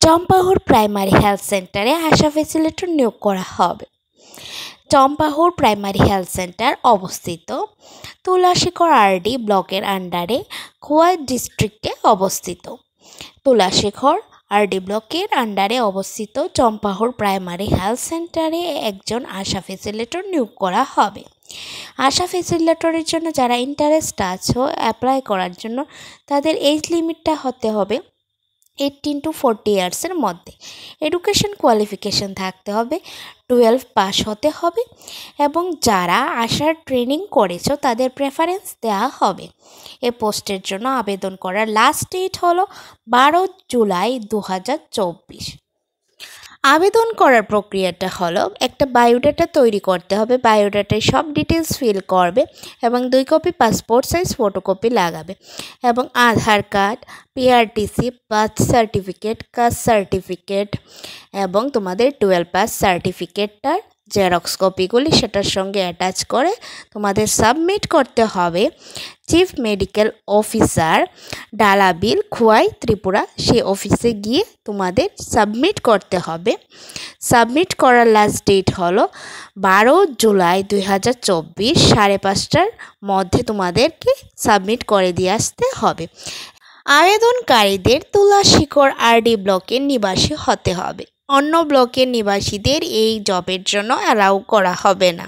চম্পাহর primary health সেন্টারে আশা facilitator নিয়োগ করা হবে। চম্পাহর প্রাইমারি হেলথ সেন্টার অবস্থিত তুলাশিখর আরডি ব্লকের আন্ডারে খোয়াই ডিস্ট্রিক্টে অবস্থিত। তুলাশিখর আরডি ব্লকের আন্ডারে অবস্থিত চম্পাহর প্রাইমারি হেলথ সেন্টারে একজন আশা ফ্যাসিলিটেটর নিয়োগ করা হবে। আশা ফ্যাসিলিটেটরের জন্য যারা ইন্টারেস্ট আছে অ্যাপ্লাই করার জন্য তাদের এজ লিমিটটা হতে হবে 18 to 40 ইয়ার্সের মধ্যে। এডুকেশন কোয়ালিফিকেশন থাকতে হবে 12 পাস হতে হবে এবং যারা আশার ট্রেনিং করেছো তাদের প্রেফারেন্স দেওয়া হবে। এ পোস্টের জন্য আবেদন করার লাস্ট ডেট হলো 12 জুলাই 2024। আবেদন করার প্রক্রিয়াটা হলো একটা বায়োডাটা তৈরি করতে হবে। বায়োডাটায় সব ডিটেলস ফিল করবে এবং 2 কপি পাসপোর্ট সাইজ ফটোকপি লাগাবে এবং Aadhaar card, PRTC, birth certificate, caste certificate এবং তোমাদের 12 পাস সার্টিফিকেটটার জেরক্স কপিগুলি সেটার সঙ্গে অ্যাটাচ করে তোমাদের সাবমিট করতে হবে চিফ মেডিকেল অফিসার ডালাবিল খোয়াই ত্রিপুরা, সেই অফিসে গিয়ে তোমাদের সাবমিট করতে হবে। সাবমিট করার লাস্ট ডেট হলো 12 জুলাই 2024 5:30টার মধ্যে তোমাদেরকে সাবমিট করে দিয়ে আসতে হবে। আবেদনকারীদের তুলাশিখর আরডি ব্লকের নিবাসী হতে হবে। অন্য ব্লকের নিবাসীদের এই জবের জন্য অ্যালাউ করা হবে না।